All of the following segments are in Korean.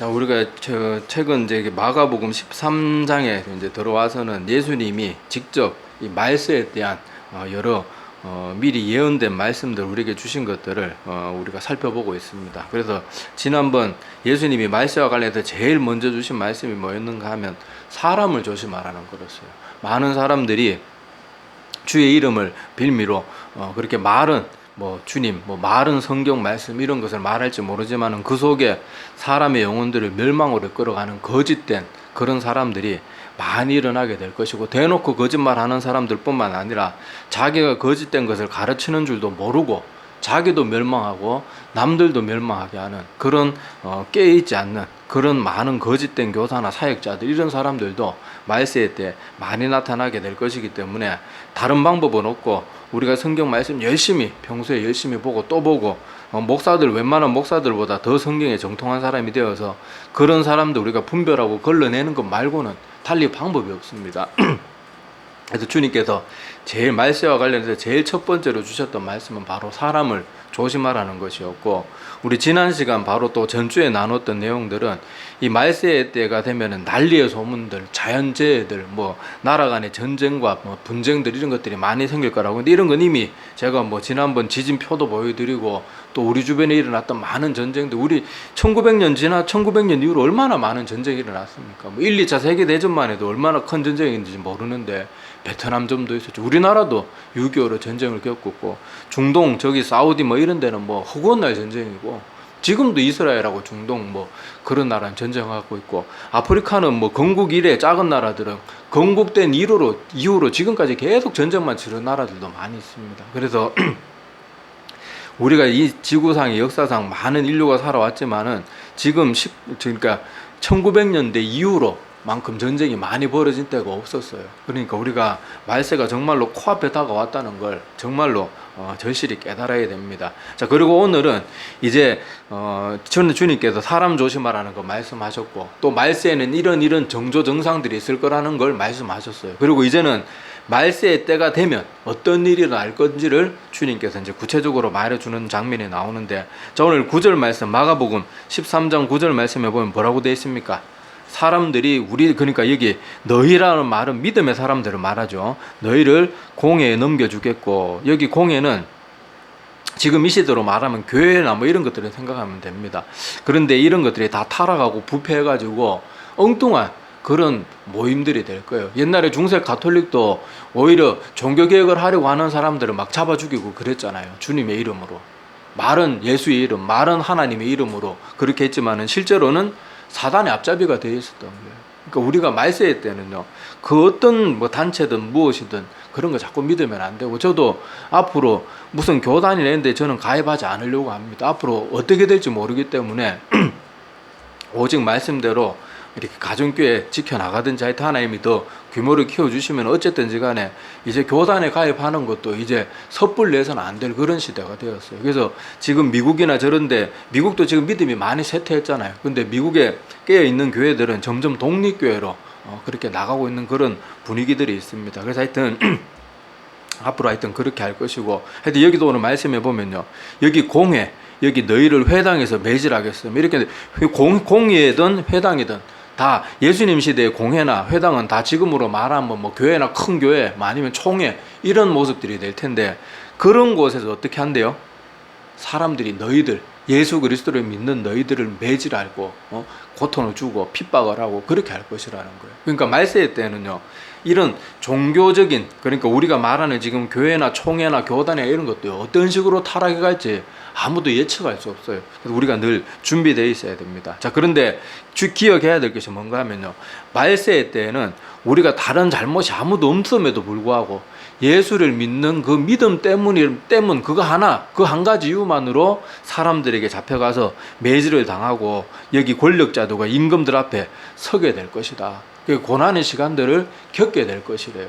자, 우리가 최근 이제 마가복음 13장에 이제 들어와서는 예수님이 직접 이 말세에 대한 여러 미리 예언된 말씀들 우리에게 주신 것들을 우리가 살펴보고 있습니다. 그래서 지난번 예수님이 말세와 관련해서 제일 먼저 주신 말씀이 뭐였는가 하면 사람을 조심하라는 거였어요. 많은 사람들이 주의 이름을 빌미로 그렇게 말은 주님, 말은 성경 말씀 이런 것을 말할지 모르지만은 그 속에 사람의 영혼들을 멸망으로 끌어가는 거짓된 그런 사람들이 많이 일어나게 될 것이고, 대놓고 거짓말하는 사람들뿐만 아니라 자기가 거짓된 것을 가르치는 줄도 모르고 자기도 멸망하고 남들도 멸망하게 하는 그런 깨어있지 않는 그런 많은 거짓된 교사나 사역자들, 이런 사람들도 말세 때 많이 나타나게 될 것이기 때문에 다른 방법은 없고, 우리가 성경 말씀 열심히 평소에 열심히 보고 또 보고 웬만한 목사들보다 더 성경에 정통한 사람이 되어서 그런 사람들 우리가 분별하고 걸러내는 것 말고는 달리 방법이 없습니다. 그래서 주님께서 제일 말세와 관련해서 제일 첫 번째로 주셨던 말씀은 바로 사람을 조심하라는 것이었고, 우리 지난 시간 바로 또 전주에 나눴던 내용들은 이 말세 때가 되면은 난리의 소문들, 자연재해들, 나라 간의 전쟁과 분쟁들 이런 것들이 많이 생길 거라고. 근데 이런 건 이미 제가 지난번 지진표도 보여드리고 또 우리 주변에 일어났던 많은 전쟁들, 우리 1900년 이후로 얼마나 많은 전쟁이 일어났습니까? 1, 2차 세계대전만 해도 얼마나 큰 전쟁인지 모르는데 베트남전도 있었죠. 우리나라도 6.25로 전쟁을 겪었고, 중동 저기 사우디 이런 데는 허구한 날 전쟁이고, 지금도 이스라엘하고 중동 그런 나라는 전쟁하고 있고, 아프리카는 건국 이래 작은 나라들은 건국된 이후로 지금까지 계속 전쟁만 치른 나라들도 많이 있습니다. 그래서 우리가 이 지구상의 역사상 많은 인류가 살아왔지만은 지금 그러니까 1900년대 이후로 만큼 전쟁이 많이 벌어진 때가 없었어요. 그러니까 우리가 말세가 정말로 코앞에 다가왔다는 걸 정말로 절실히 깨달아야 됩니다. 자, 그리고 오늘은 이제 주님께서 사람 조심하라는 거 말씀하셨고, 또 말세에는 이런 정조 증상들이 있을 거라는 걸 말씀하셨어요. 그리고 이제는 말세의 때가 되면 어떤 일이 일어날 건지를 주님께서 이제 구체적으로 말해주는 장면이 나오는데, 자, 오늘 9절 말씀, 마가복음 13장 9절 말씀에 보면 뭐라고 되어 있습니까? 사람들이 그러니까 여기 너희라는 말은 믿음의 사람들을 말하죠. 너희를 공회에 넘겨주겠고, 여기 공회는 지금 이 시대로 말하면 교회나 이런 것들을 생각하면 됩니다. 그런데 이런 것들이 다 타락하고 부패해가지고 엉뚱한 그런 모임들이 될 거예요. 옛날에 중세 가톨릭도 오히려 종교개혁을 하려고 하는 사람들을 막 잡아 죽이고 그랬잖아요. 주님의 이름으로. 말은 예수의 이름, 말은 하나님의 이름으로 그렇게 했지만은 실제로는 사단의 앞잡이가 되어 있었던 거예요. 그러니까 우리가 말세 때는요, 그 어떤 단체든 무엇이든 그런 거 자꾸 믿으면 안 되고, 저도 앞으로 무슨 교단이나 이런 데 저는 가입하지 않으려고 합니다. 앞으로 어떻게 될지 모르기 때문에 오직 말씀대로 이렇게 가정교회 지켜나가든지 하여튼 하나님이 더 규모를 키워주시면 어쨌든지 간에 이제 교단에 가입하는 것도 이제 섣불 내서는 안 될 그런 시대가 되었어요. 그래서 지금 미국이나 저런데, 미국도 지금 믿음이 많이 쇠퇴했잖아요. 근데 미국에 깨어있는 교회들은 점점 독립교회로 그렇게 나가고 있는 그런 분위기들이 있습니다. 그래서 하여튼 앞으로 하여튼 그렇게 할 것이고, 하여튼 여기도 오늘 말씀해 보면요, 여기 공회, 여기 너희를 회당에서 매질하겠음, 이렇게 공회든 회당이든 다 예수님 시대의 공회나 회당은 다 지금으로 말하면 교회나 큰 교회 아니면 총회 이런 모습들이 될 텐데, 그런 곳에서 어떻게 한대요? 사람들이 너희들, 예수 그리스도를 믿는 너희들을 매질하고 고통을 주고 핍박을 하고 그렇게 할 것이라는 거예요. 그러니까 말세 때는요, 이런 종교적인, 그러니까 우리가 말하는 지금 교회나 총회나 교단이나 이런 것도 어떤 식으로 타락해 갈지 아무도 예측할 수 없어요. 그래서 우리가 늘 준비되어 있어야 됩니다. 자, 그런데 기억해야 될 것이 뭔가 하면요, 말세 때에는 우리가 다른 잘못이 아무도 없음에도 불구하고 예수를 믿는 그 믿음 때문 그 한 가지 이유만으로 사람들에게 잡혀가서 매질을 당하고 여기 권력자들과 임금들 앞에 서게 될 것이다. 고난의 시간들을 겪게 될 것이래요.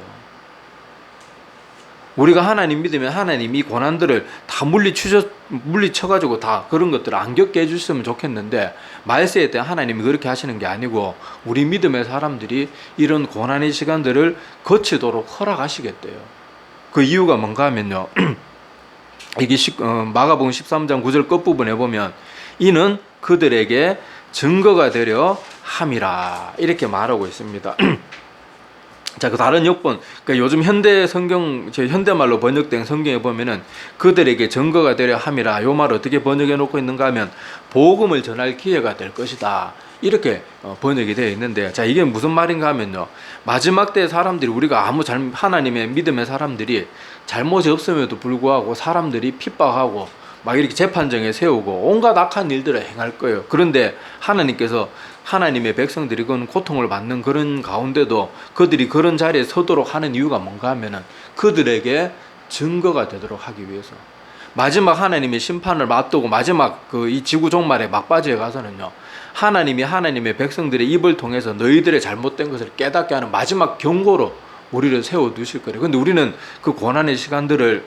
우리가 하나님 믿으면 하나님이 이 고난들을 다 물리쳐가지고 다 그런 것들을 안 겪게 해주셨으면 좋겠는데, 말세에 때 하나님이 그렇게 하시는 게 아니고 우리 믿음의 사람들이 이런 고난의 시간들을 거치도록 허락하시겠대요. 그 이유가 뭔가 하면요, 이게 마가복음 13장 9절 끝부분에 보면 이는 그들에게 증거가 되려 함이라 이렇게 말하고 있습니다. 자, 그 다른 역본, 그러니까 요즘 현대 성경, 제 현대말로 번역된 성경에 보면은 그들에게 증거가 되려 함이라, 요 말 어떻게 번역해 놓고 있는가 하면 복음을 전할 기회가 될 것이다, 이렇게 번역이 되어 있는데, 자, 이게 무슨 말인가 하면요, 마지막 때 사람들이, 우리가 아무 하나님의 믿음의 사람들이 잘못이 없음에도 불구하고 사람들이 핍박하고 막 이렇게 재판정에 세우고 온갖 악한 일들을 행할 거예요. 그런데 하나님께서 하나님의 백성들이 그런 고통을 받는 그런 가운데도 그들이 그런 자리에 서도록 하는 이유가 뭔가 하면은 그들에게 증거가 되도록 하기 위해서, 마지막 하나님의 심판을 맞두고 마지막 이 지구 종말의 막바지에 가서는요, 하나님이 하나님의 백성들의 입을 통해서 너희들의 잘못된 것을 깨닫게 하는 마지막 경고로 우리를 세워두실 거예요. 근데 우리는 그 고난의 시간들을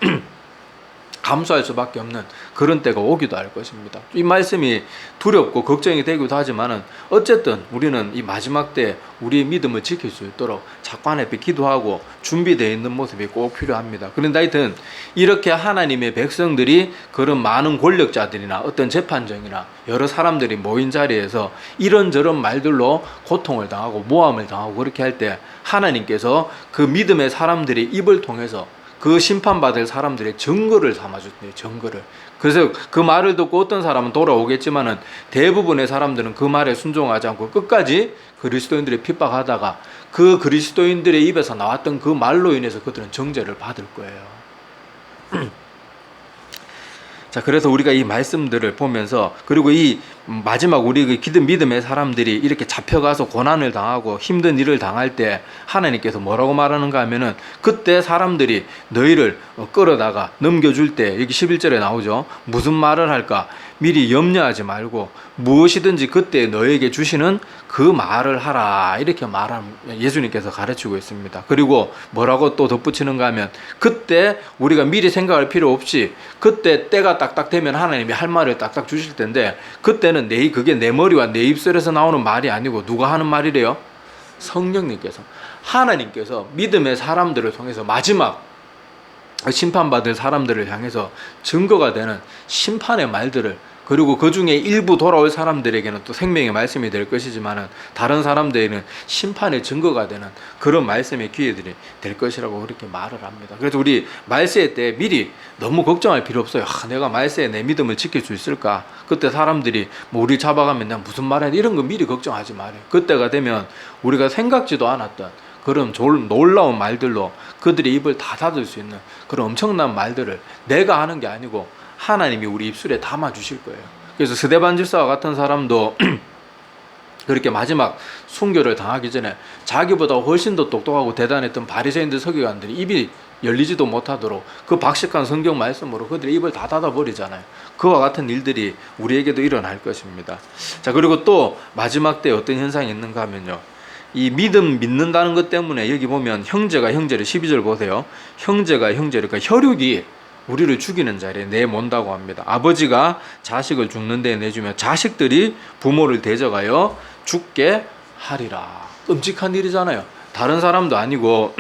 감수할 수밖에 없는 그런 때가 오기도 할 것입니다. 이 말씀이 두렵고 걱정이 되기도 하지만은 어쨌든 우리는 이 마지막 때 우리의 믿음을 지킬 수 있도록 작관 앞에 기도하고 준비되어 있는 모습이 꼭 필요합니다. 그런데 하여튼 이렇게 하나님의 백성들이 그런 많은 권력자들이나 어떤 재판정이나 여러 사람들이 모인 자리에서 이런저런 말들로 고통을 당하고 모함을 당하고 그렇게 할 때 하나님께서 그 믿음의 사람들의 입을 통해서 그 심판받을 사람들의 증거를 삼아줬네요. 증거를. 그래서 그 말을 듣고 어떤 사람은 돌아오겠지만은 대부분의 사람들은 그 말에 순종하지 않고 끝까지 그리스도인들의 핍박하다가 그 그리스도인들의 입에서 나왔던 그 말로 인해서 그들은 정죄를 받을 거예요. 자, 그래서 우리가 이 말씀들을 보면서, 그리고 이 마지막 우리 그 믿음의 사람들이 이렇게 잡혀가서 고난을 당하고 힘든 일을 당할 때 하나님께서 뭐라고 말하는가 하면은, 그때 사람들이 너희를 끌어다가 넘겨줄 때, 여기 11절에 나오죠. 무슨 말을 할까? 미리 염려하지 말고 무엇이든지 그때 너에게 주시는 그 말을 하라, 이렇게 예수님께서 가르치고 있습니다. 그리고 뭐라고 또 덧붙이는가 하면, 그때 우리가 미리 생각할 필요 없이 그때 때가 딱딱 되면 하나님이 할 말을 딱딱 주실 텐데, 그때는 그게 내 머리와 내 입술에서 나오는 말이 아니고 누가 하는 말이래요? 성령님께서, 하나님께서 믿음의 사람들을 통해서 마지막 심판받을 사람들을 향해서 증거가 되는 심판의 말들을, 그리고 그 중에 일부 돌아올 사람들에게는 또 생명의 말씀이 될 것이지만은 다른 사람들에게는 심판의 증거가 되는 그런 말씀의 기회들이 될 것이라고 그렇게 말을 합니다. 그래서 우리 말세 때 미리 너무 걱정할 필요 없어요. 내가 말세에 내 믿음을 지킬 수 있을까? 그때 사람들이 우리 잡아가면 내가 무슨 말해? 이런 거 미리 걱정하지 말아요. 그때가 되면 우리가 생각지도 않았던 그런 놀라운 말들로 그들의 입을 다 닫을 수 있는 그런 엄청난 말들을 내가 하는 게 아니고 하나님이 우리 입술에 담아 주실 거예요. 그래서 스데반 집사와 같은 사람도 그렇게 마지막 순교를 당하기 전에 자기보다 훨씬 더 똑똑하고 대단했던 바리새인들 서기관들이 입이 열리지도 못하도록 그 박식한 성경 말씀으로 그들의 입을 다 닫아버리잖아요. 그와 같은 일들이 우리에게도 일어날 것입니다. 자, 그리고 또 마지막 때 어떤 현상이 있는가 하면요, 이 믿는다는 것 때문에 여기 보면 형제가 형제를, 12절 보세요. 형제가 형제를, 그러니까 혈육이 우리를 죽이는 자리에 내몬다고 합니다. 아버지가 자식을 죽는 데 내주며 자식들이 부모를 대적하여 죽게 하리라. 끔찍한 일이잖아요. 다른 사람도 아니고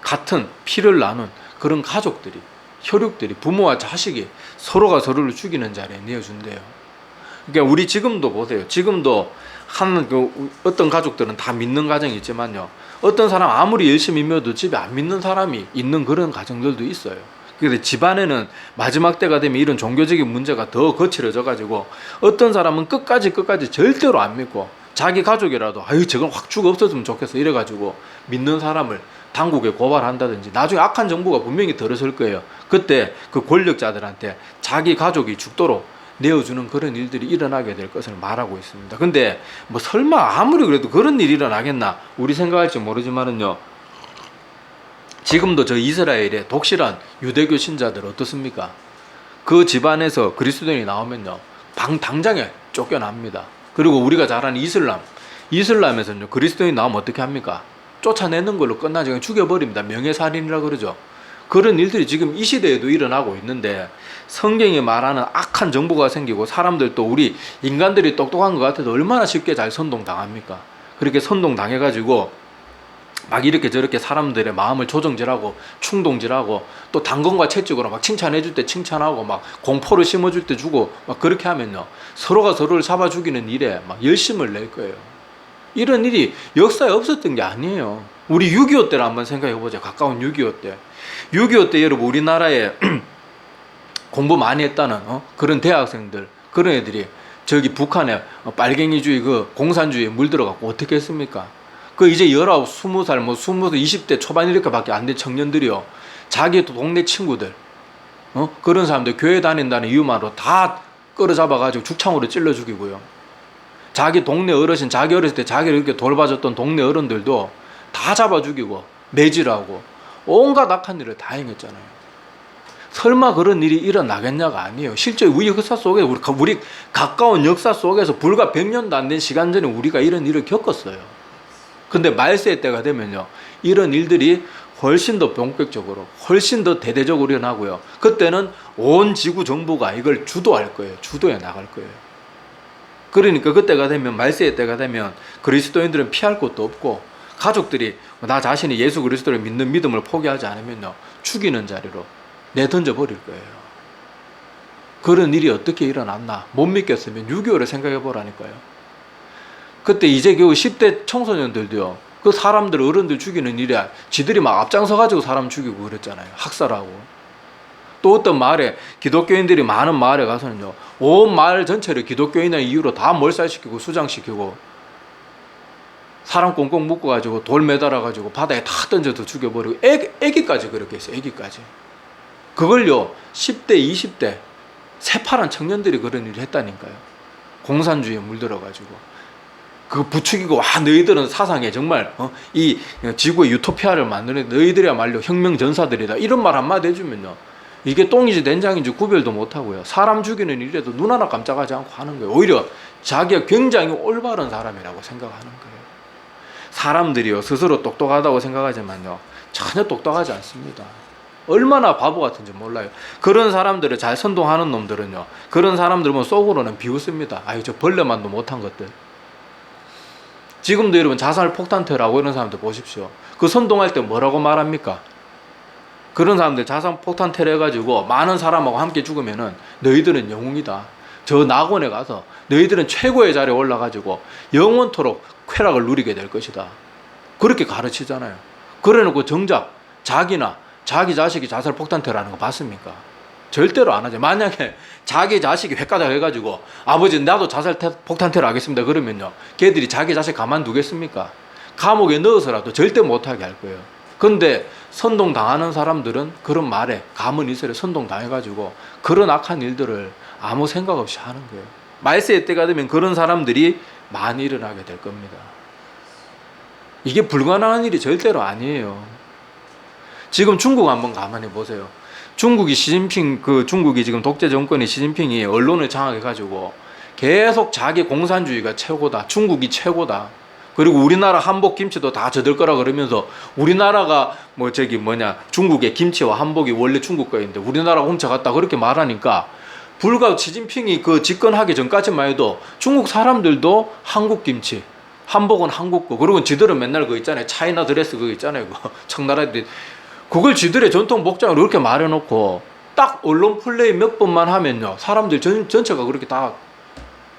같은 피를 나눈 그런 가족들이, 혈육들이, 부모와 자식이 서로가 서로를 죽이는 자리에 내어준대요. 그러니까 우리 지금도 보세요. 지금도 어떤 가족들은 다 믿는 가정이 있지만요, 어떤 사람 아무리 열심히 믿어도 집에 안 믿는 사람이 있는 그런 가정들도 있어요. 그런데 집안에는 마지막 때가 되면 이런 종교적인 문제가 더 거칠어져 가지고 어떤 사람은 끝까지 절대로 안 믿고 자기 가족이라도 저건 확 죽어 없었으면 좋겠어 이래 가지고 믿는 사람을 당국에 고발한다든지 나중에 악한 정보가 분명히 들어설 거예요. 그때 그 권력자들한테 자기 가족이 죽도록 내어주는 그런 일들이 일어나게 될 것을 말하고 있습니다. 근데 뭐 설마 아무리 그래도 그런 일이 일어나겠나 우리 생각할지 모르지만은요, 지금도 저 이스라엘의 독실한 유대교 신자들 어떻습니까? 그 집안에서 그리스도인이 나오면요 당장에 쫓겨납니다. 그리고 우리가 잘 아는 이슬람에서는요 그리스도인이 나오면 어떻게 합니까? 쫓아내는 걸로 끝나지, 그냥 죽여버립니다. 명예살인이라 그러죠. 그런 일들이 지금 이 시대에도 일어나고 있는데, 성경이 말하는 악한 정보가 생기고 사람들도, 우리 인간들이 똑똑한 것 같아도 얼마나 쉽게 잘 선동당합니까? 그렇게 선동당해가지고 막 이렇게 저렇게 사람들의 마음을 조정질하고 충동질하고 또 당근과 채찍으로 막 칭찬해줄 때 칭찬하고 막 공포를 심어줄 때 주고 막 그렇게 하면요, 서로가 서로를 잡아 죽이는 일에 막 열심을 낼 거예요. 이런 일이 역사에 없었던 게 아니에요. 우리 6.25 때를 한번 생각해 보자. 가까운 6.25 때. 6.25 때 여러분 우리나라에 공부 많이 했다는 그런 대학생들, 그런 애들이 저기 북한에 빨갱이주의 그 공산주의에 물들어갖고 어떻게 했습니까? 그 이제 19, 20살, 뭐 20, 20대 초반 이렇게밖에 안 된 청년들이요, 자기 동네 친구들, 그런 사람들 교회 다닌다는 이유만으로 다 끌어잡아가지고 죽창으로 찔러 죽이고요. 자기 동네 어르신, 자기 어렸을 때 자기를 이렇게 돌봐줬던 동네 어른들도 다 잡아 죽이고 매질하고 온갖 악한 일을 다 행했잖아요. 설마 그런 일이 일어나겠냐가 아니에요. 실제 우리 역사 속에, 우리 가까운 역사 속에서 불과 100년도 안 된 시간 전에 우리가 이런 일을 겪었어요. 근데 말세의 때가 되면요, 이런 일들이 훨씬 더 본격적으로, 훨씬 더 대대적으로 일어나고요. 그때는 온 지구 정부가 이걸 주도할 거예요. 주도해 나갈 거예요. 그러니까 그때가 되면, 말세의 때가 되면 그리스도인들은 피할 곳도 없고, 가족들이 나 자신이 예수 그리스도를 믿는 믿음을 포기하지 않으면요, 죽이는 자리로 내던져 버릴 거예요. 그런 일이 어떻게 일어났나 못 믿겠으면 6.25를 생각해 보라니까요. 그때 이제 그 10대 청소년들도요, 그 사람들, 어른들 죽이는 일에 지들이 막 앞장서 가지고 사람 죽이고 그랬잖아요. 학살하고. 또 어떤 마을에, 기독교인들이 많은 마을에 가서는요, 온 마을 전체를 기독교인의 이유로 다 몰살시키고 수장시키고 사람 꽁꽁 묶어가지고 돌 매달아가지고 바다에 다 던져서 죽여버리고, 애기까지 그렇게 했어요. 애기까지. 그걸요 10대 20대 새파란 청년들이 그런 일을 했다니까요. 공산주의에 물들어가지고 그거 부추기고, 와 너희들은 사상에 정말 이 지구의 유토피아를 만드는 너희들이야말로 혁명전사들이다, 이런 말 한마디 해주면요, 이게 똥인지 된장인지 구별도 못하고요, 사람 죽이는 일에도 눈 하나 깜짝하지 않고 하는 거예요. 오히려 자기가 굉장히 올바른 사람이라고 생각하는 거예요. 사람들이요 스스로 똑똑하다고 생각하지만요, 전혀 똑똑하지 않습니다. 얼마나 바보 같은지 몰라요. 그런 사람들을 잘 선동하는 놈들은요, 그런 사람들은 속으로는 비웃습니다. 아유 저 벌레만도 못한 것들. 지금도 여러분 자살 폭탄테라고 이런 사람들 보십시오. 그 선동할 때 뭐라고 말합니까? 그런 사람들 자살 폭탄테러 해가지고 많은 사람하고 함께 죽으면은 너희들은 영웅이다, 저 낙원에 가서 너희들은 최고의 자리에 올라가지고 영원토록 쾌락을 누리게 될 것이다, 그렇게 가르치잖아요. 그래놓고 정작 자기나 자기 자식이 자살 폭탄테러하는 거 봤습니까? 절대로 안 하죠. 만약에 자기 자식이 획가닥 해가지고 아버지 나도 자살 폭탄테러 하겠습니다 그러면요, 걔들이 자기 자식 가만두겠습니까? 감옥에 넣어서라도 절대 못하게 할 거예요. 근데 선동당하는 사람들은 그런 말에 가문 이슬에 선동당해가지고 그런 악한 일들을 아무 생각 없이 하는 거예요. 말세의 때가 되면 그런 사람들이 많이 일어나게 될 겁니다. 이게 불가능한 일이 절대로 아니에요. 지금 중국 한번 가만히 보세요. 중국이 중국이 지금 독재 정권이 시진핑이 언론을 장악해가지고 계속 자기 공산주의가 최고다, 중국이 최고다, 그리고 우리나라 한복 김치도 다 저들 거라 그러면서 우리나라가 중국의 김치와 한복이 원래 중국 거인데 우리나라가 훔쳐갔다 그렇게 말하니까, 불과 시진핑이 그 집권하기 전까지만 해도 중국 사람들도 한국 김치, 한복은 한국 거, 그리고 지들은 맨날 그거 있잖아요, 차이나 드레스 그거 있잖아요, 청나라들이 그걸 지들의 전통 복장으로 이렇게 말해놓고 딱 언론 플레이 몇 번만 하면요, 사람들 전체가 그렇게 다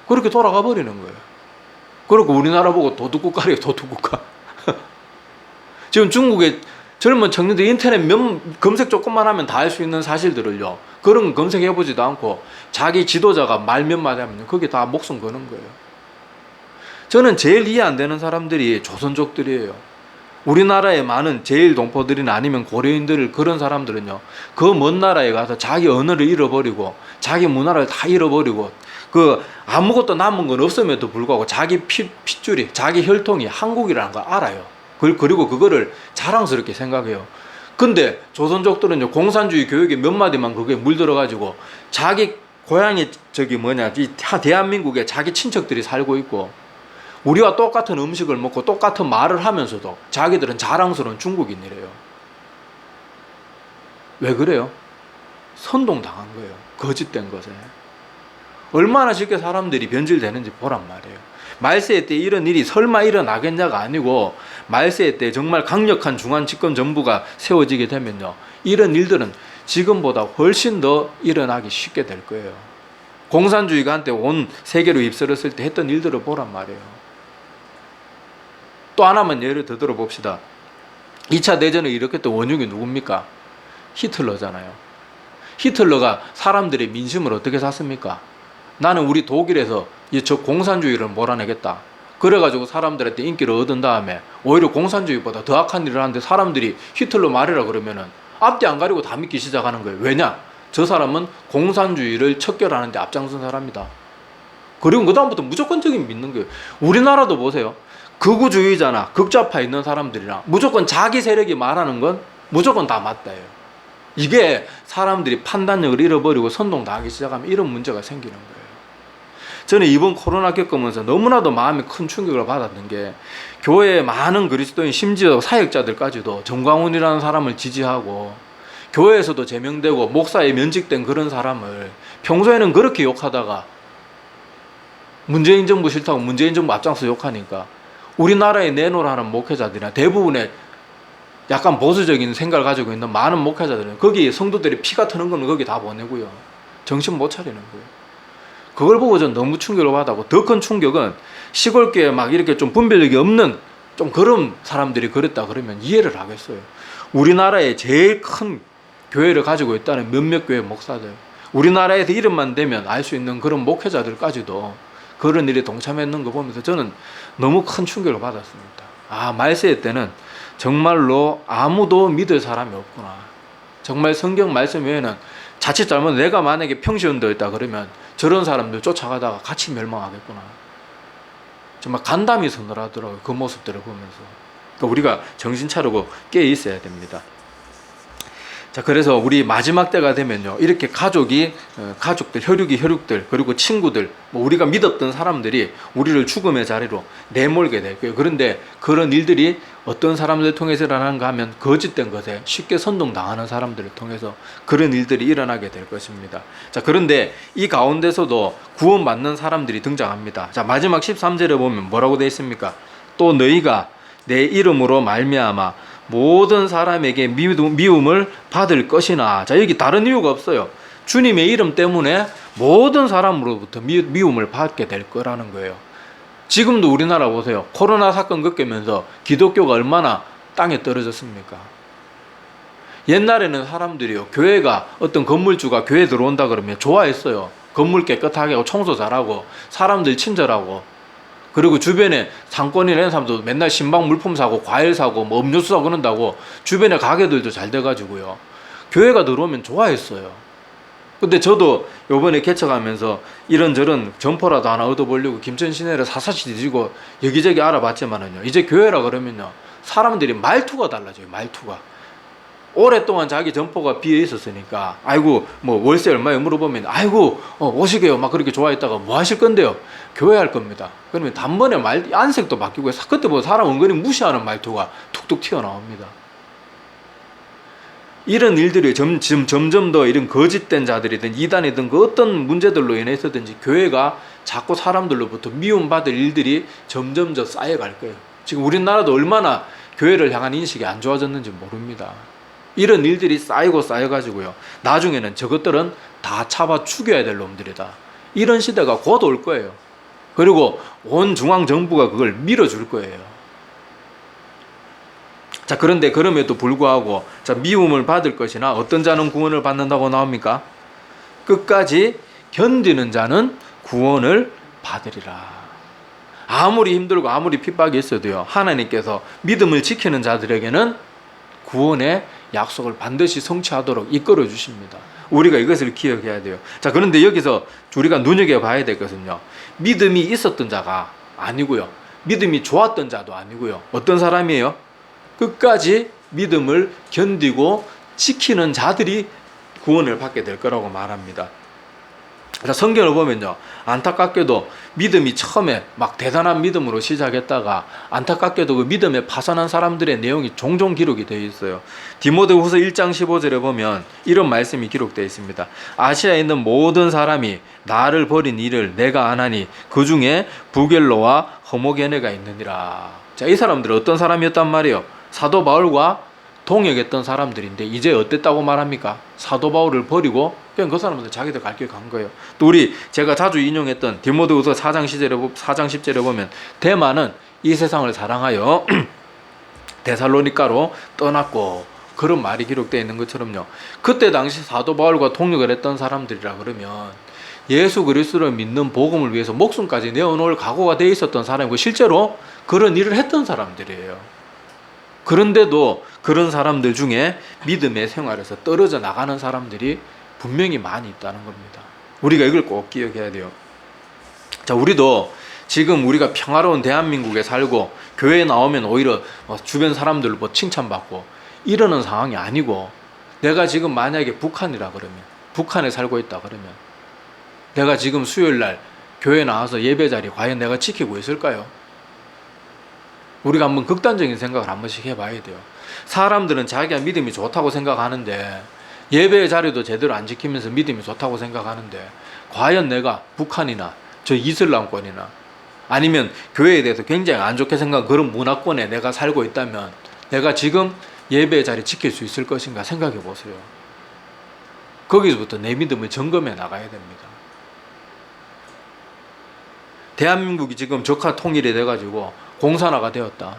그렇게 돌아가 버리는 거예요. 그리고 우리나라 보고 도둑국가래요, 도둑국가. 지금 중국의 젊은 청년들 인터넷 검색 조금만 하면 다 알 수 있는 사실들을요, 그런 거 검색해보지도 않고 자기 지도자가 말 몇 마디 하면 거기에 다 목숨 거는 거예요. 저는 제일 이해 안 되는 사람들이 조선족들이에요. 우리나라에 많은 제일 동포들이나 아니면 고려인들, 그런 사람들은요, 그 먼 나라에 가서 자기 언어를 잃어버리고 자기 문화를 다 잃어버리고 그 아무것도 남은 건 없음에도 불구하고 자기 핏줄이, 자기 혈통이 한국이라는 걸 알아요. 그리고 그거를 자랑스럽게 생각해요. 근데 조선족들은요, 공산주의 교육에 몇 마디만 그게 물들어가지고 자기 고향이 이 대한민국에 자기 친척들이 살고 있고 우리와 똑같은 음식을 먹고 똑같은 말을 하면서도 자기들은 자랑스러운 중국인이래요. 왜 그래요? 선동당한 거예요. 거짓된 것에. 얼마나 쉽게 사람들이 변질되는지 보란 말이에요. 말세 때 이런 일이 설마 일어나겠냐가 아니고, 말세 때 정말 강력한 중앙 집권 정부가 세워지게 되면요, 이런 일들은 지금보다 훨씬 더 일어나기 쉽게 될 거예요. 공산주의가 한때 온 세계로 입설했을 때 했던 일들을 보란 말이에요. 또 하나만 예를 더 들어봅시다. 2차 대전을 일으켰던 원흉이 누굽니까? 히틀러잖아요. 히틀러가 사람들의 민심을 어떻게 샀습니까? 나는 우리 독일에서 저 공산주의를 몰아내겠다. 그래가지고 사람들한테 인기를 얻은 다음에 오히려 공산주의보다 더 악한 일을 하는데 사람들이 히틀러 말이라 그러면은 앞뒤 안 가리고 다 믿기 시작하는 거예요. 왜냐? 저 사람은 공산주의를 척결하는 데 앞장선 사람이다. 그리고 그 다음부터 무조건적인 믿는 거예요. 우리나라도 보세요. 극우주의자나 극좌파 있는 사람들이랑 무조건 자기 세력이 말하는 건 무조건 다 맞다예요. 이게 사람들이 판단력을 잃어버리고 선동당하기 시작하면 이런 문제가 생기는 거예요. 저는 이번 코로나 겪으면서 너무나도 마음에 큰 충격을 받았던 게, 교회의 많은 그리스도인, 심지어 사역자들까지도 정광훈이라는 사람을 지지하고 교회에서도 제명되고 목사에 면직된 그런 사람을 평소에는 그렇게 욕하다가 문재인 정부 싫다고 문재인 정부 앞장서 욕하니까 우리나라에 내놓으라는 목회자들이나 대부분의 약간 보수적인 생각을 가지고 있는 많은 목회자들은 거기 성도들이 피가 트는 건 거기 다 보내고요. 정신 못 차리는 거예요. 그걸 보고 전 너무 충격을 받았고, 더 큰 충격은 시골교회 막 이렇게 좀 분별력이 없는 좀 그런 사람들이 그랬다 그러면 이해를 하겠어요. 우리나라에 제일 큰 교회를 가지고 있다는 몇몇 교회 목사들, 우리나라에서 이름만 대면 알 수 있는 그런 목회자들까지도 그런 일에 동참했는 거 보면서 저는 너무 큰 충격을 받았습니다. 아, 말세 때는 정말로 아무도 믿을 사람이 없구나. 정말 성경 말씀 외에는 자칫 잘못 내가 만약에 평시운동했다 그러면 저런 사람들 쫓아가다가 같이 멸망하겠구나. 정말 간담이 서늘하더라고요. 그 모습들을 보면서. 그러니까 우리가 정신 차리고 깨어 있어야 됩니다. 자, 그래서 우리 마지막 때가 되면요, 이렇게 가족들, 혈육들, 그리고 친구들, 우리가 믿었던 사람들이 우리를 죽음의 자리로 내몰게 될 거예요. 그런데 그런 일들이 어떤 사람들 통해서 일어나는가 하면 거짓된 것에 쉽게 선동당하는 사람들을 통해서 그런 일들이 일어나게 될 것입니다. 자, 그런데 이 가운데서도 구원받는 사람들이 등장합니다. 자, 마지막 13절에 보면 뭐라고 되어 있습니까? 또 너희가 내 이름으로 말미암아 모든 사람에게 미움을 받을 것이나. 자, 여기 다른 이유가 없어요. 주님의 이름 때문에 모든 사람으로부터 미움을 받게 될 거라는 거예요. 지금도 우리나라 보세요. 코로나 사건 겪으면서 기독교가 얼마나 땅에 떨어졌습니까? 옛날에는 사람들이요, 교회가 어떤 건물주가 교회 들어온다 그러면 좋아했어요. 건물 깨끗하게 하고 청소 잘하고 사람들 친절하고, 그리고 주변에 상권이나 이런 사람도 맨날 신방 물품 사고 과일 사고 뭐 음료수 사고 그런다고 주변에 가게들도 잘 돼가지고요, 교회가 들어오면 좋아했어요. 근데 저도 요번에 개척하면서 이런저런 점포라도 하나 얻어보려고 김천 시내를 사사시 뒤지고 여기저기 알아봤지만은요, 이제 교회라 그러면요 사람들이 말투가 달라져요. 말투가 오랫동안 자기 점포가 비어 있었으니까, 아이고 뭐 월세 얼마에 물어보면 아이고 오시게요 막 그렇게 좋아했다가 뭐 하실 건데요? 교회 할 겁니다. 그러면 단번에 안색도 바뀌고, 그때 뭐 사람 은근히 무시하는 말투가 툭툭 튀어나옵니다. 이런 일들이 점점 더 이런 거짓된 자들이든 이단이든 그 어떤 문제들로 인해서든지 교회가 자꾸 사람들로부터 미움받을 일들이 점점 더 쌓여갈 거예요. 지금 우리나라도 얼마나 교회를 향한 인식이 안 좋아졌는지 모릅니다. 이런 일들이 쌓여가지고요, 나중에는 저것들은 다 잡아 죽여야 될 놈들이다. 이런 시대가 곧 올 거예요. 그리고 온 중앙정부가 그걸 밀어줄 거예요. 자, 그런데 그럼에도 불구하고, 자, 미움을 받을 것이나 어떤 자는 구원을 받는다고 나옵니까? 끝까지 견디는 자는 구원을 받으리라. 아무리 힘들고 아무리 핍박이 있어도요, 하나님께서 믿음을 지키는 자들에게는 구원의 약속을 반드시 성취하도록 이끌어 주십니다. 우리가 이것을 기억해야 돼요. 자, 그런데 여기서 우리가 눈여겨봐야 될 것은요, 믿음이 있었던 자가 아니고요, 믿음이 좋았던 자도 아니고요, 어떤 사람이에요? 끝까지 믿음을 견디고 지키는 자들이 구원을 받게 될 거라고 말합니다. 성경을 보면요, 안타깝게도 믿음이 처음에 막 대단한 믿음으로 시작했다가 안타깝게도 그 믿음에 파산한 사람들의 내용이 종종 기록이 되어 있어요. 디모데후서 1장 15절에 보면 이런 말씀이 기록되어 있습니다. 아시아에 있는 모든 사람이 나를 버린 일을 내가 안하니 그 중에 부겔로와 허모게네가 있느니라. 자, 이 사람들은 어떤 사람이었단 말이에요? 사도 바울과 동역했던 사람들인데 이제 어땠다고 말합니까? 사도 바울을 버리고 그냥 그 사람들 자기들 갈 길 간 거예요. 또 제가 자주 인용했던 디모데후서 4장 10절에 보면 데마는 이 세상을 사랑하여 데살로니가로 떠났고, 그런 말이 기록되어 있는 것처럼요, 그때 당시 사도 바울과 동역을 했던 사람들이라 그러면 예수 그리스도를 믿는 복음을 위해서 목숨까지 내어놓을 각오가 되어 있었던 사람이고 실제로 그런 일을 했던 사람들이에요. 그런데도 그런 사람들 중에 믿음의 생활에서 떨어져 나가는 사람들이 분명히 많이 있다는 겁니다. 우리가 이걸 꼭 기억해야 돼요. 자, 우리도 지금 우리가 평화로운 대한민국에 살고 교회에 나오면 오히려 주변 사람들로 칭찬받고 이러는 상황이 아니고, 내가 지금 만약에 북한이라 그러면, 북한에 살고 있다 그러면 내가 지금 수요일 날 교회 나와서 예배 자리 과연 내가 지키고 있을까요? 우리가 한번 극단적인 생각을 한 번씩 해봐야 돼요. 사람들은 자기가 믿음이 좋다고 생각하는데, 예배의 자리도 제대로 안 지키면서 믿음이 좋다고 생각하는데, 과연 내가 북한이나 저 이슬람권이나 아니면 교회에 대해서 굉장히 안 좋게 생각한 그런 문화권에 내가 살고 있다면 내가 지금 예배의 자리 지킬 수 있을 것인가 생각해 보세요. 거기서부터 내 믿음을 점검해 나가야 됩니다. 대한민국이 지금 적화 통일이 돼가지고 공산화가 되었다.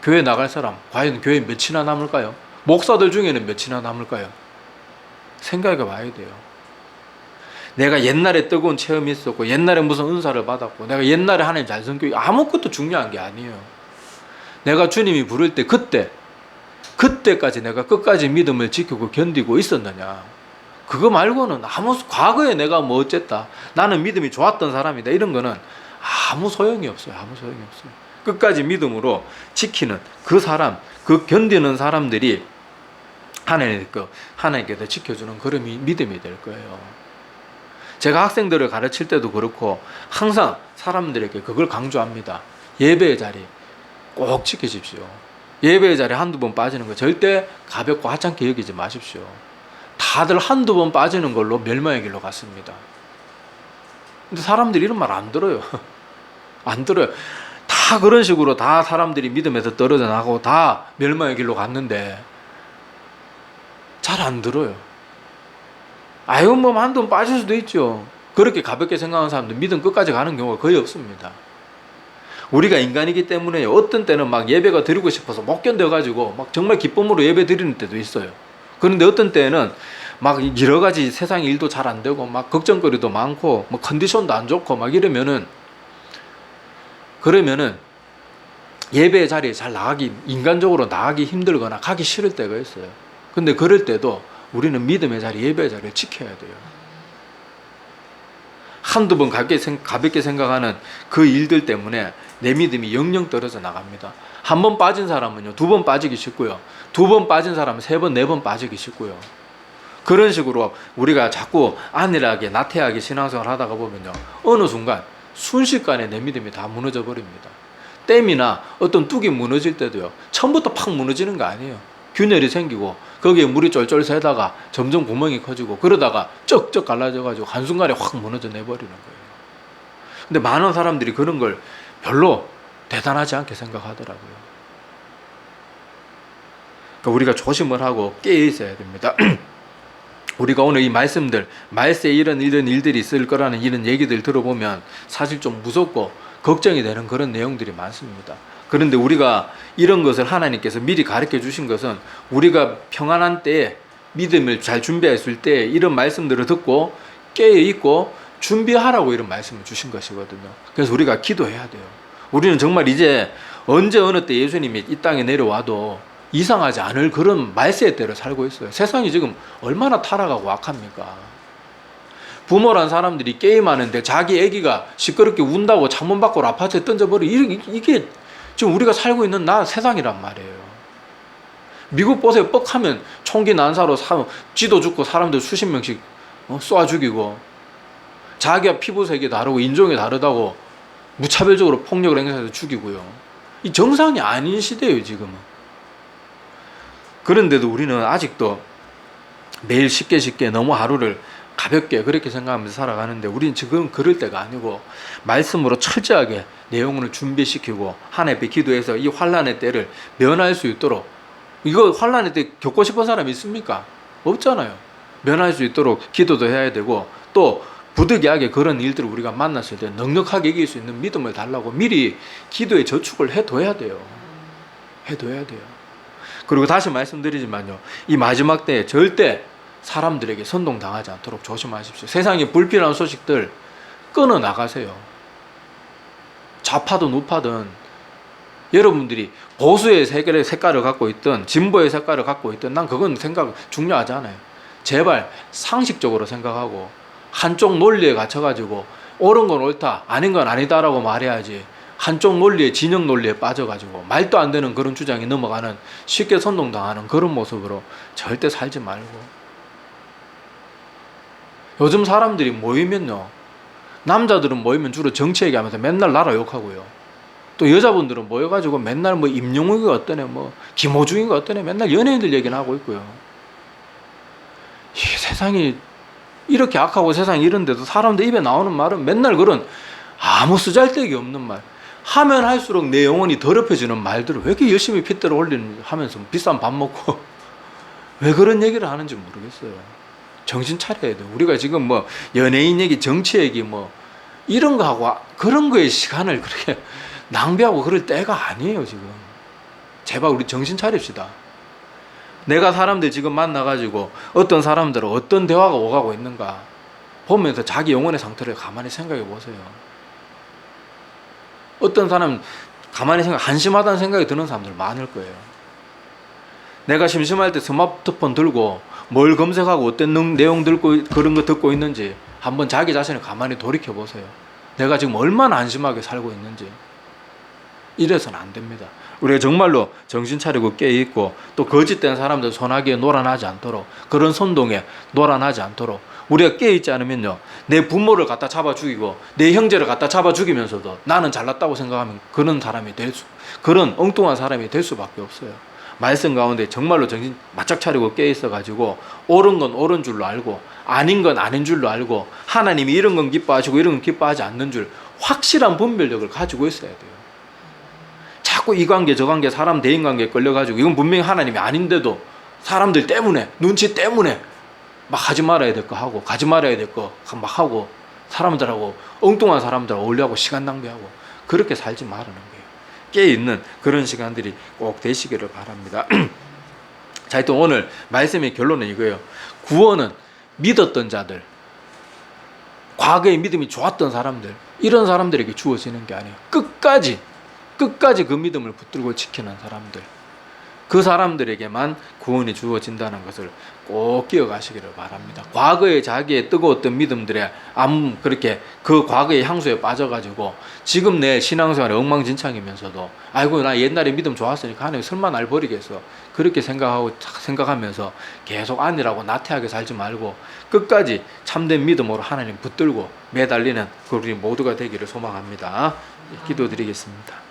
교회 나갈 사람 과연 교회 몇이나 남을까요? 목사들 중에는 몇이나 남을까요? 생각해 봐야 돼요. 내가 옛날에 뜨거운 체험이 있었고 옛날에 무슨 은사를 받았고 내가 옛날에 하나님 잘 섬기고 아무것도 중요한 게 아니에요. 내가 주님이 부를 때 그때까지 내가 끝까지 믿음을 지키고 견디고 있었느냐, 그거 말고는 과거에 내가 뭐 어쨌다, 나는 믿음이 좋았던 사람이다, 이런 거는 아무 소용이 없어요. 아무 소용이 없어요. 끝까지 믿음으로 지키는 그 사람, 그 견디는 사람들이 하나님께서 지켜주는 그런 믿음이 될 거예요. 제가 학생들을 가르칠 때도 그렇고 항상 사람들에게 그걸 강조합니다. 예배의 자리 꼭 지키십시오. 예배의 자리 한두 번 빠지는 거 절대 가볍고 하찮게 여기지 마십시오. 다들 한두 번 빠지는 걸로 멸망의 길로 갔습니다. 근데 사람들이 이런 말 안 들어요. 안 들어요. 다 그런 식으로 다 사람들이 믿음에서 떨어져 나가고 다 멸망의 길로 갔는데 잘 안 들어요. 아유, 뭐 한두 번 빠질 수도 있죠. 그렇게 가볍게 생각하는 사람들 믿음 끝까지 가는 경우가 거의 없습니다. 우리가 인간이기 때문에 어떤 때는 막 예배가 드리고 싶어서 못 견뎌가지고 막 정말 기쁨으로 예배 드리는 때도 있어요. 그런데 어떤 때는 막 여러 가지 세상 일도 잘 안 되고 막 걱정거리도 많고 뭐 컨디션도 안 좋고 막 그러면은 예배의 자리에 잘 인간적으로 나가기 힘들거나 가기 싫을 때가 있어요. 근데 그럴 때도 우리는 믿음의 자리, 예배의 자리를 지켜야 돼요. 한두 번 가볍게 생각하는 그 일들 때문에 내 믿음이 영영 떨어져 나갑니다. 한 번 빠진 사람은요, 두 번 빠지기 쉽고요. 두 번 빠진 사람은 세 번, 네 번 빠지기 쉽고요. 그런 식으로 우리가 자꾸 안일하게 나태하게 신앙생활 하다가 보면요, 어느 순간 순식간에 내 믿음이 다 무너져 버립니다. 댐이나 어떤 뚝이 무너질 때도요, 처음부터 팍 무너지는 거 아니에요. 균열이 생기고 거기에 물이 쫄쫄 새다가 점점 구멍이 커지고 그러다가 쩍쩍 갈라져가지고 한순간에 확 무너져 내버리는 거예요. 근데 많은 사람들이 그런 걸 별로 대단하지 않게 생각하더라고요. 그러니까 우리가 조심을 하고 깨어 있어야 됩니다. 우리가 오늘 이 말씀들, 말세에 이런 일들이 있을 거라는 이런 얘기들 들어보면 사실 좀 무섭고 걱정이 되는 그런 내용들이 많습니다. 그런데 우리가 이런 것을 하나님께서 미리 가르쳐 주신 것은 우리가 평안한 때에 믿음을 잘 준비했을 때 이런 말씀들을 듣고 깨어있고 준비하라고 이런 말씀을 주신 것이거든요. 그래서 우리가 기도해야 돼요. 우리는 정말 이제 언제 어느 때 예수님이 이 땅에 내려와도 이상하지 않을 그런 말세의 때를 살고 있어요. 세상이 지금 얼마나 타락하고 악합니까? 부모란 사람들이 게임하는데 자기 애기가 시끄럽게 운다고 창문 밖으로 아파트에 던져버리고 이게 지금 우리가 살고 있는 세상이란 말이에요. 미국 보세요. 뻑하면 총기 난사로 쥐도 죽고 사람들 수십 명씩 쏴 죽이고 자기가 피부색이 다르고 인종이 다르다고 무차별적으로 폭력을 행사해서 죽이고요. 이 정상이 아닌 시대예요, 지금은. 그런데도 우리는 아직도 매일 쉽게 너무 하루를 가볍게 그렇게 생각하면서 살아가는데, 우리는 지금 그럴 때가 아니고 말씀으로 철저하게 내 영혼을 준비시키고 하나님 앞에 기도해서 이 환난의 때를 면할 수 있도록, 이거 환난의 때 겪고 싶은 사람이 있습니까? 없잖아요. 면할 수 있도록 기도도 해야 되고, 또 부득이하게 그런 일들을 우리가 만났을 때 넉넉하게 이길 수 있는 믿음을 달라고 미리 기도에 저축을 해둬야 돼요. 해둬야 돼요. 그리고 다시 말씀드리지만요, 이 마지막 때에 절대 사람들에게 선동당하지 않도록 조심하십시오. 세상에 불필요한 소식들 끊어 나가세요. 좌파든 우파든 여러분들이 보수의 색깔을 갖고 있든 진보의 색깔을 갖고 있든 난 그건 생각 중요하지 않아요. 제발 상식적으로 생각하고 한쪽 논리에 갇혀가지고 옳은 건 옳다, 아닌 건 아니다라고 말해야지, 한쪽 논리에, 진영 논리에 빠져가지고 말도 안 되는 그런 주장이 넘어가는, 쉽게 선동당하는 그런 모습으로 절대 살지 말고. 요즘 사람들이 모이면요, 남자들은 모이면 주로 정치 얘기하면서 맨날 나라 욕하고요, 또 여자분들은 모여가지고 맨날 뭐 임영웅이가 어떠네, 뭐 김호중이가 어떠네, 맨날 연예인들 얘기는 하고 있고요. 이 세상이 이렇게 악하고 세상이 이런데도 사람들 입에 나오는 말은 맨날 그런 아무 쓰잘데기 없는 말, 하면 할수록 내 영혼이 더럽혀지는 말들을 왜 이렇게 열심히 핏대를 하면서 비싼 밥 먹고 왜 그런 얘기를 하는지 모르겠어요. 정신 차려야 돼요. 우리가 지금 뭐 연예인 얘기, 정치 얘기 뭐 이런 거 하고 그런 거에 시간을 그렇게 낭비하고 그럴 때가 아니에요, 지금. 제발 우리 정신 차립시다. 내가 사람들 지금 만나가지고 어떤 사람들은 어떤 대화가 오가고 있는가 보면서 자기 영혼의 상태를 가만히 생각해 보세요. 어떤 사람 가만히 한심하다는 생각이 드는 사람들 많을 거예요. 내가 심심할 때 스마트폰 들고 뭘 검색하고 어떤 내용 듣고 그런 거 듣고 있는지 한번 자기 자신을 가만히 돌이켜 보세요. 내가 지금 얼마나 한심하게 살고 있는지. 이래서는 안 됩니다. 우리가 정말로 정신 차리고 깨어있고, 또 거짓된 사람들 손아귀에 놀아나지 않도록, 그런 선동에 놀아나지 않도록 우리가 깨어있지 않으면요, 내 부모를 갖다 잡아 죽이고 내 형제를 갖다 잡아 죽이면서도 나는 잘났다고 생각하면 그런 사람이 그런 엉뚱한 사람이 될 수밖에 없어요. 말씀 가운데 정말로 정신 바짝 차리고 깨어있어 가지고 옳은 건 옳은 줄로 알고 아닌 건 아닌 줄로 알고, 하나님이 이런 건 기뻐하시고 이런 건 기뻐하지 않는 줄 확실한 분별력을 가지고 있어야 돼요. 자꾸 이 관계 저 관계 사람 대인관계에 끌려가지고 이건 분명히 하나님이 아닌데도 사람들 때문에, 눈치 때문에 막 하지 말아야 될 거 하고 가지 말아야 될 거 막 하고 사람들하고 엉뚱한 사람들하고 어울려하고 시간 낭비하고 그렇게 살지 말라는 거예요. 깨어있는 그런 시간들이 꼭 되시기를 바랍니다. 자, 또 오늘 말씀의 결론은 이거예요. 구원은 믿었던 자들, 과거에 믿음이 좋았던 사람들, 이런 사람들에게 주어지는 게 아니에요. 끝까지 그 믿음을 붙들고 지키는 사람들, 그 사람들에게만 구원이 주어진다는 것을 꼭 기억하시기를 바랍니다. 과거에 자기의 뜨거웠던 믿음들에 그렇게 그 과거의 향수에 빠져가지고 지금 내 신앙생활이 엉망진창이면서도 아이고 나 옛날에 믿음 좋았으니까 하나님 설마 날 버리겠어, 그렇게 생각하면서 계속 아니라고 나태하게 살지 말고 끝까지 참된 믿음으로 하나님 붙들고 매달리는 우리 모두가 되기를 소망합니다. 기도드리겠습니다.